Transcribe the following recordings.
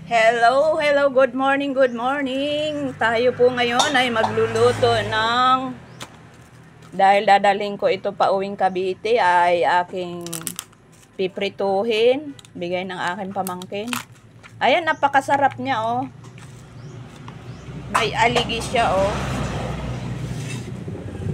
Hello, hello, good morning, good morning. Tayo po ngayon ay magluluto ng, dahil dadaling ko ito pa uwing Cavite, ay aking piprituhin. Bigay ng aking pamangkin. Ayan, napakasarap niya, oh. May aligi siya, oh.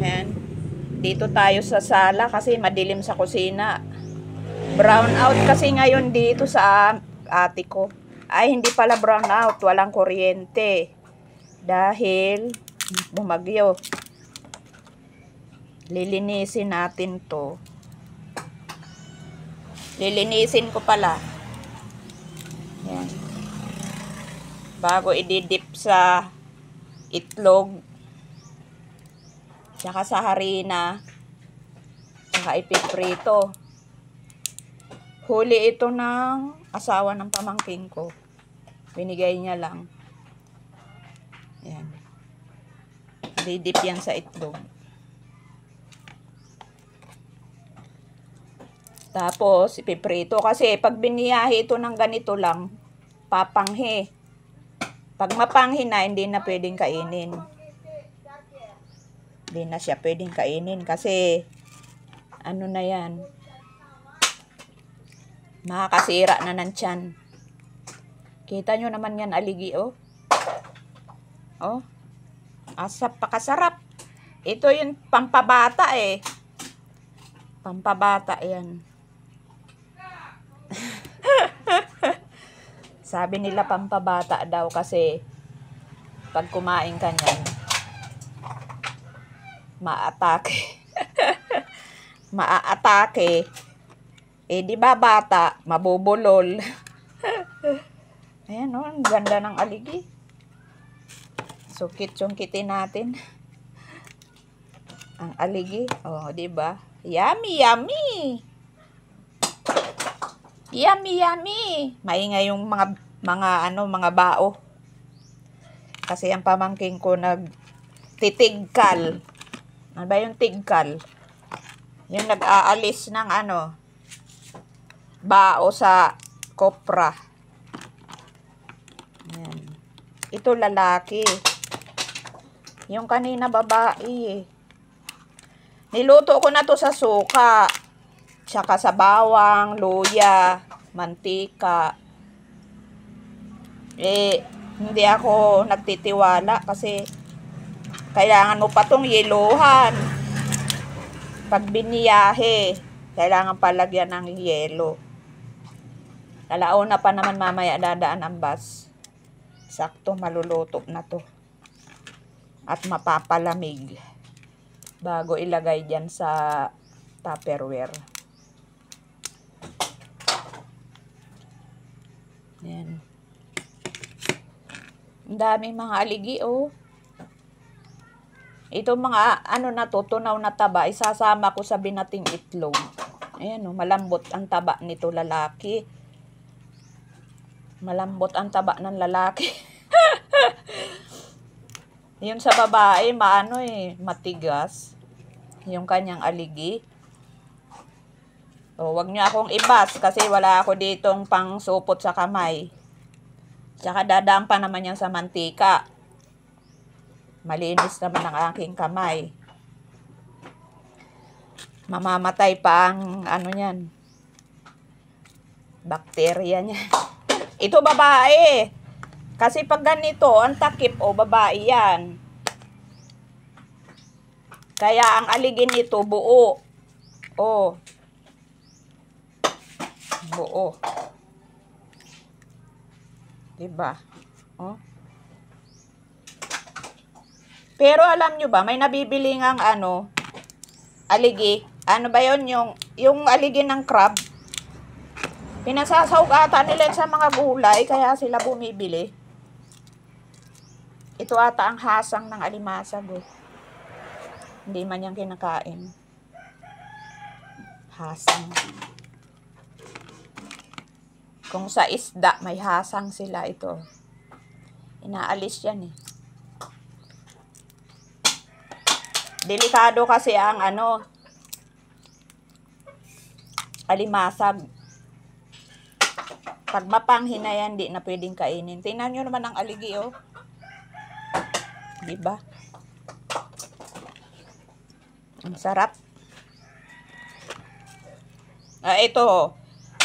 Ayan. Dito tayo sa sala kasi madilim sa kusina. Brown out kasi ngayon dito sa ate ko. Ay, hindi pala brown out. Walang kuryente. Dahil bumagyo. Lilinisin natin to. Lilinisin ko pala. Yan. Bago ididip sa itlog. Tsaka sa harina. Tsaka ipiprito. Huli ito ng asawa ng pamangkin ko. Binigay niya lang. Yan. Didip yan sa itlog. Tapos, ipiprito. Kasi, pag biniyahe ito ng ganito lang, papanghi. Pag mapanghi na, hindi na pwedeng kainin. Hindi na siya pwedeng kainin. Kasi, ano na yan? Makakasira na ng tiyan. Kita nyo naman yan, aligi, oh. Oh. Asap, pakasarap. Ito yung pampabata, eh. Pampabata, yan. Sabi nila pampabata daw kasi pag kumain ka niyan, maatake. Maaatake. Eh, di ba bata, mabubulol. Ayan, oh, ang ganda ng aligi. Sungkit-sungkitin natin. Ang aligi, oh, di ba? Yummy, yummy. Yummy, yummy. Maingay yung mga bao. Kasi ang pamangking ko nagtitigkal. Ano ba yung tigkal? Yung nag-aalis ng bao sa kopra. Yan. Ito lalaki. Yung kanina babae. Niluto ko na to sa suka. Tsaka sa bawang, luya, mantika. Eh, hindi ako nagtitiwala kasi kailangan mo pa tong yeluhan. Pag biniyahe, kailangan palagyan ng yelo. Alauna pa naman mamaya dadaan ang bus. Sakto maluluto na to. At mapapalamig. Bago ilagay dyan sa Tupperware. Yan. Ang daming mga aligi, oh. Ito mga na to, tunaw na taba, isasama ko sa binating itlog. Ayan, oh, malambot ang taba nito lalaki. Malambot ang taba ng lalaki. Yung sa babae, matigas. Yung kanyang aligi. O, wag nyo akong ibas kasi wala ako ditong pang supot sa kamay. Tsaka dadaan pa naman yan sa mantika. Malinis naman ang aking kamay. Mamamatay pa ang yan. Bakterya niya. Ito babae. Kasi pag ganito, ang takip, babae yan. Kaya ang aligin nito, buo. Oh. Buo. Diba? Oh. Pero alam nyo ba, may nabibili ngang aligi. Ano ba yun? Yung aligi ng crab. Pinasasawag ata nila sa mga gulay, kaya sila bumibili. Ito ata ang hasang ng alimasag, oh. Hindi man yan kinakain. Hasang. Kung sa isda, may hasang sila ito. Inaalis yan, eh. Delikado kasi ang alimasag. Pag mapanghin na yan, di na pwedeng kainin. Tingnan nyo naman ang aligi, oh. Diba? Ang sarap. Ito,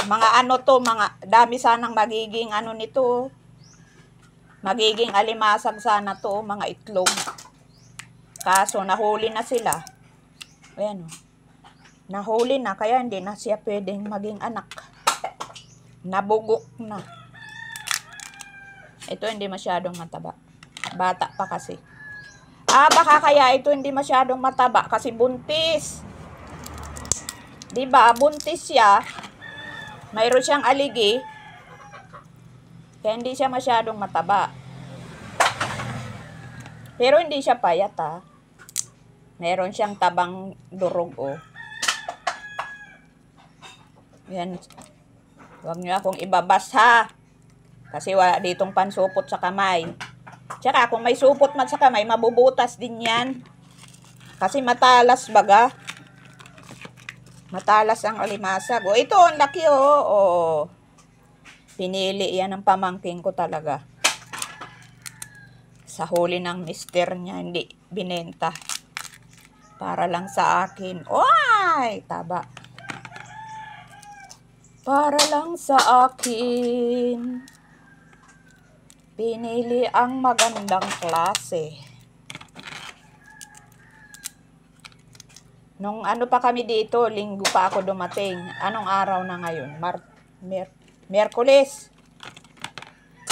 mga ano to, mga dami sanang magiging ano nito. Magiging alimasag sana to, mga itlog. Kaso, nahuli na sila. Ayan, oh. Nahuli na, kaya hindi na siya pwedeng maging anak. Nabugok na. Ito hindi masyadong mataba. Bata pa kasi. Baka kaya ito hindi masyadong mataba kasi buntis. Diba? Buntis siya. Mayroon siyang aligi. Kaya hindi siya masyadong mataba. Pero hindi siya payat, ha. Meron siyang tabang durog, oh. Yan. Huwag niyo akong ibabas, ha. Kasi wala ditong pansupot sa kamay. Tsaka kung may supot man sa kamay, mabubutas din yan. Kasi matalas baga. Matalas ang alimasag. O, ito, ang laki, oh. Oh. Pinili yan ng pamangking ko talaga. Sa huli ng mister niya, hindi binenta. Para lang sa akin. Oy! Taba. Para lang sa akin. Pinili ang magandang klase. Nung ano pa kami dito, linggo pa ako dumating. Anong araw na ngayon? Miyerkules.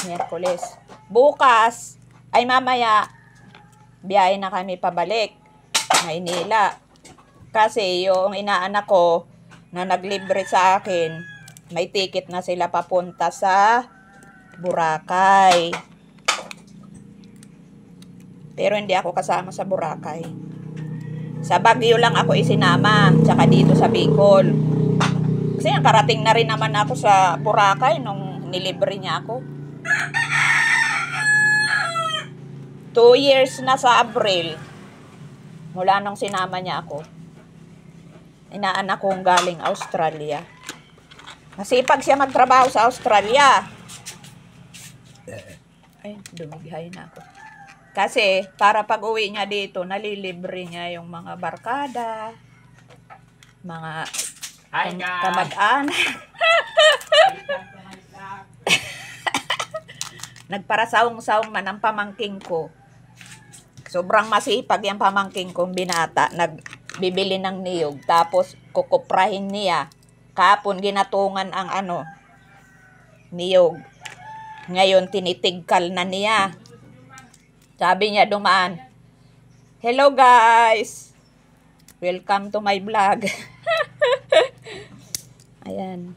Miyerkules. Bukas, ay mamaya, biyahe na kami pabalik. Maynila. Kasi yung inaanak ko, na naglibre sa akin, may ticket na sila papunta sa Boracay. Pero hindi ako kasama sa Boracay. Sa Baguio lang ako isinama, tsaka dito sa Bicol. Kasi karating na rin naman ako sa Boracay nung nilibre niya ako. 2 years na sa Abril, mula nung sinama niya ako. Inaanak kong galing Australia. Masipag siya magtrabaho sa Australia. Ay, dumighay na ako. Kasi, para pag uwi niya dito, nalilibre niya yung mga barkada, mga kamag-anak. Nagparasawong-sawong man ang pamangking ko. Sobrang masipag yung pamangking kong binata. Nagbibili ng niyog. Tapos, kukuprahin niya. Kapon, ginatungan ang niyog. Ngayon, tinitigkal na niya. Sabi niya dumaan, "Hello guys! Welcome to my vlog." Ayan.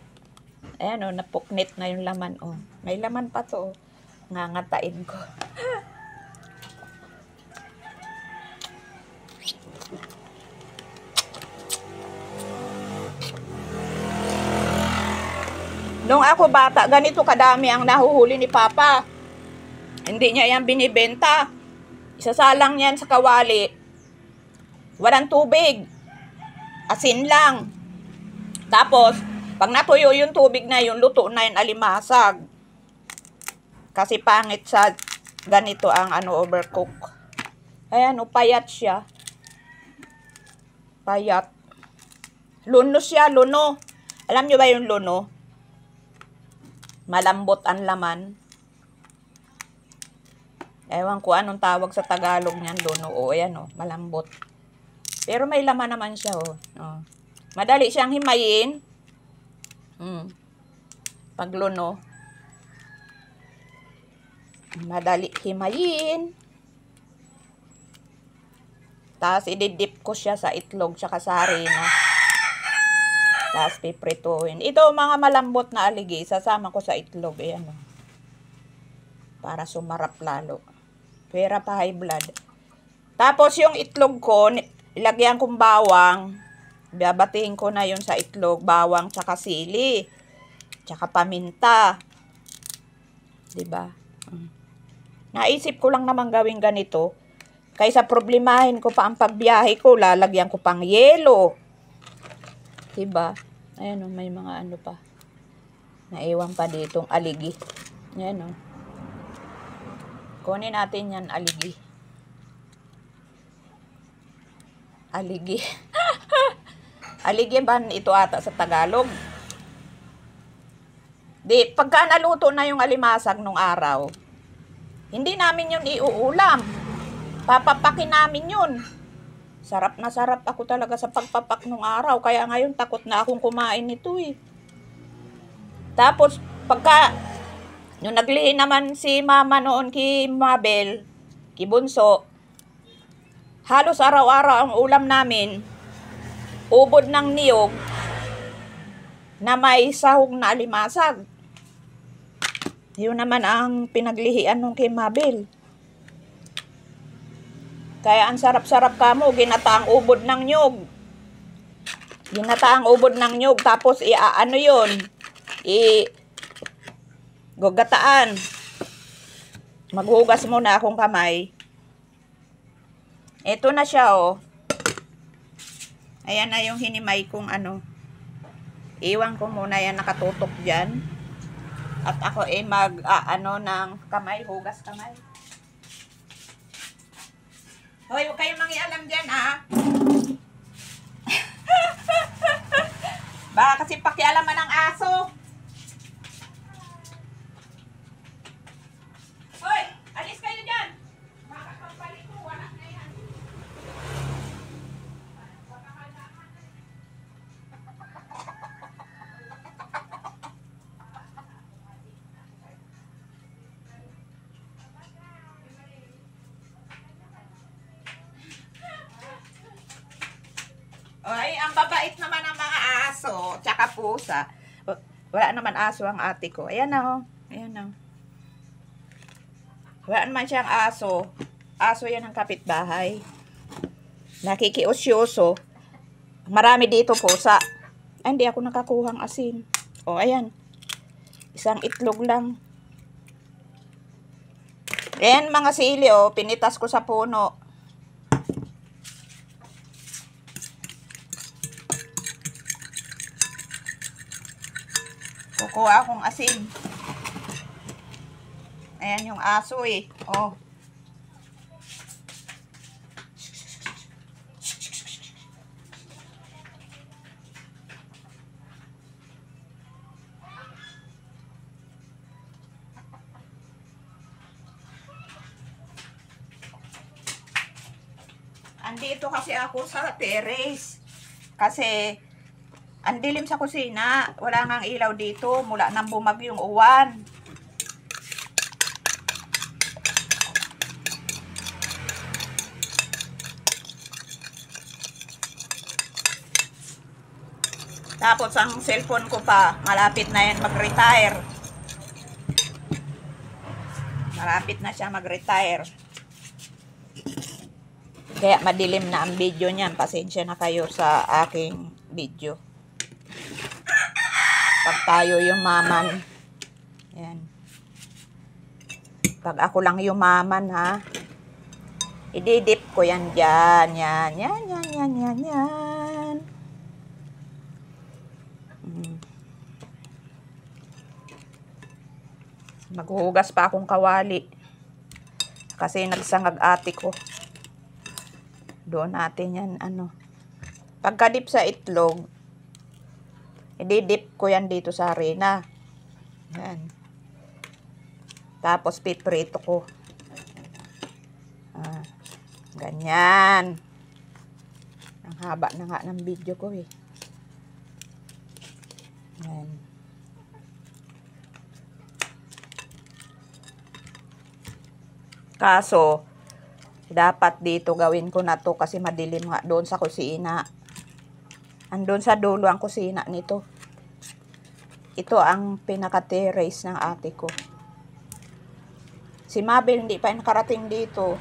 Ayan, oh, napuknit na yung laman, oh. May laman pa to, oh. Ngangatain ko. Nung ako bata, ganito kadami ang nahuhuli ni Papa. Hindi niya yan binibenta. Isasalang yan sa kawali. Walang tubig. Asin lang. Tapos, pag natuyo yung tubig na yun, luto na yun alimasag. Kasi pangit sa ganito ang overcook. Ayan, payat siya. Payat. Luno siya, luno. Alam nyo ba yung luno? Malambot ang laman. Ewan ko anong tawag sa Tagalog niyan, luno. O, ayan, oh, malambot. Pero may laman naman siya, oh. Oh. Madali siyang himayin. Pag luno. Madali himayin. Tapos, ididip ko siya sa itlog tsaka sa harina. Tapos, piprituhin. Ito, mga malambot na aligi, sasama ko sa itlog. Ayan, oh. Para sumarap lalo. Pera pa high blood. Tapos yung itlog ko, ilagyan kong bawang. Babatiin ko na yun sa itlog. Bawang tsaka sili. Tsaka paminta. Diba? Naisip ko lang naman gawin ganito. Kaysa problemahin ko pa ang pagbiyahe ko, lalagyan ko pang yelo. Diba? Ayan, may mga pa. Naiwan pa ditong aligi. Yan o. Kunin natin yan, aligi. Aligi. Aligi ba ito ata sa Tagalog? Di, pagka naluto na yung alimasag nung araw, hindi namin yun iuulam. Papapakin namin yun. Sarap na sarap ako talaga sa pagpapak nung araw. Kaya ngayon takot na akong kumain nito eh. Tapos, pagka, yung naglihi naman si mama noon kay Mabel, kay Bunso, halos araw-araw ang ulam namin, ubod ng niyog, na may sahog na alimasag. Yun naman ang pinaglihian nung kay Mabel. Kaya ang sarap-sarap kamo, ginataang ubod ng niyog. Ginataang ubod ng niyog, tapos ano yun, gugataan. Maghugas muna akong kamay. Ito na siya, oh. Ayan na yung hinimay kong ano. Iwan ko muna yan nakatutok dyan. At ako mag-ano ng kamay, hugas kamay. Hoy, huwag kayong mangialam dyan, ha? Baka kasi pakialaman ng aso. Hoy, alis kayo dyan. Baka pagpalit ko, wala na yan. Ay, ang babait naman ng mga aso, tsaka pusa. Wala naman aso ang ate ko. Ayan na, oh. Ayan na. Wala naman siyang aso. Aso yan ang kapitbahay. Nakikiusyoso. Marami dito pusa. Ay, hindi ako nakakuhang asin. O, ayan. Isang itlog lang. Ayan mga sili, oh. Pinitas ko sa puno. Kukuha akong asin. Ayan yung aso eh. Oh. Andito kasi ako sa terrace. Kasi ang dilim sa kusina. Wala ngang ilaw dito. Mula nang bumagyo yung uwan. Tapos ang cellphone ko pa, malapit na yan mag-retire. Malapit na siya mag-retire. Kaya madilim na ang video niyan. Pasensya na kayo sa aking video. Pag tayo yumaman. Yan. Pag ako lang yumaman, ha. Ididip ko yan dyan. Yan, yan, yan, yan, yan, yan. Maghuhugas pa akong kawali. Kasi nagsangag ate ko. Doon natin yan, ano. Pagkadip sa itlog, ididip ko yan dito sa harina. Yan. Tapos piprito ko. Ganyan. Ang haba na nga ng video ko eh. Yan. Kaso, dapat dito gawin ko na to kasi madilim nga doon sa kusina. Andun sa dulo ang kusina nito. Ito ang pinaka-terrace ng ate ko. Si Mabel hindi pa nakarating dito.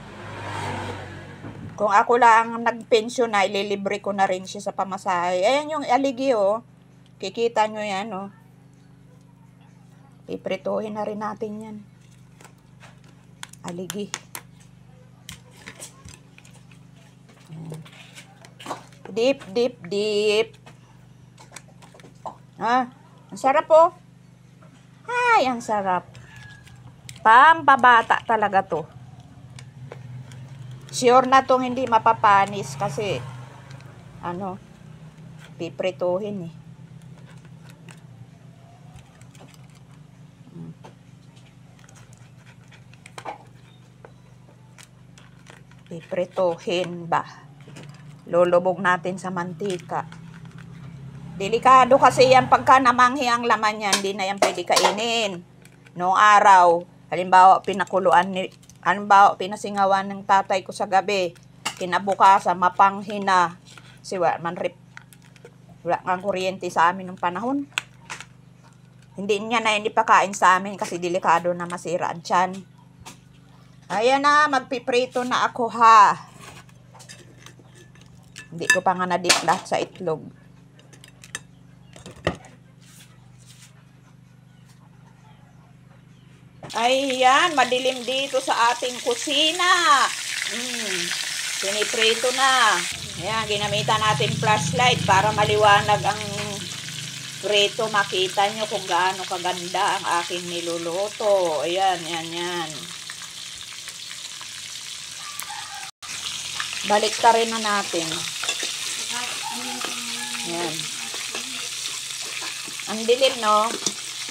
Kung ako lang nagpensyon na, ililibre ko na rin siya sa pamasahe. Ayan yung aligi, oh. Kikita nyo yan, oh. Iprituhin na rin natin yan. Aligi. Dip, dip, dip. Ah, ang sarap, oh. Ay, ang sarap. Pampabata talaga to. Sure na tong hindi mapapanis kasi piprituhin eh. Piprituhin ba? Lulubog natin sa mantika. Delikado kasi yan pagka namanghi ang laman yan, hindi na yan pwede kainin. Noong araw, halimbawa pinasingawan ng tatay ko sa gabi, kinabukasan, mapanghi na. Kasi wala kang kuryente sa amin ng panahon. Hindi niya na hindi pakain sa amin kasi delikado na masira ang tiyan. Ayan na, magpiprito na ako ha. Hindi ko pa nga nadiplat sa itlog. Ayan, madilim dito sa ating kusina. Piniprito na. Ayan, ginamitan natin flashlight para maliwanag ang prito. Makita nyo kung gaano kaganda ang aking niluluto. Ayan, yan. Balik ta rin na natin. Ayan. Ang dilim, no?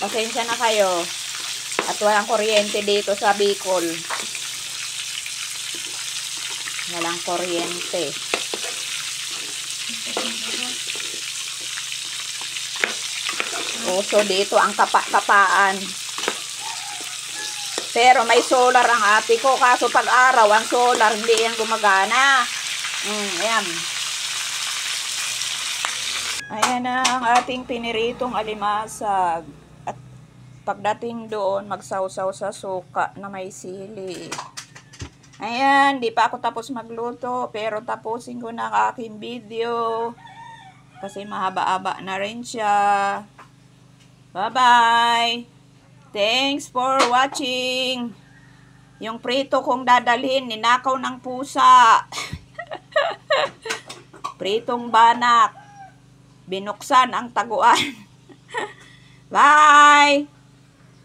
Pasensya na kayo. At walang kuryente dito sa Bicol. Walang kuryente. Uso dito ang kapa-kapaan. Pero may solar ang ate ko. Kaso pag araw, ang solar hindi yan gumagana. Ayan. Ayan na ang ating piniritong alimasag. Pagdating doon, magsawsaw sa suka na may sili. Ayan, di pa ako tapos magluto, pero tapusin ko na ang aking video. Kasi mahaba-haba na rin siya. Bye-bye! Thanks for watching! Yung prito kong dadalhin, ninakaw ng pusa. Pritong banak. Binuksan ang taguan. Bye!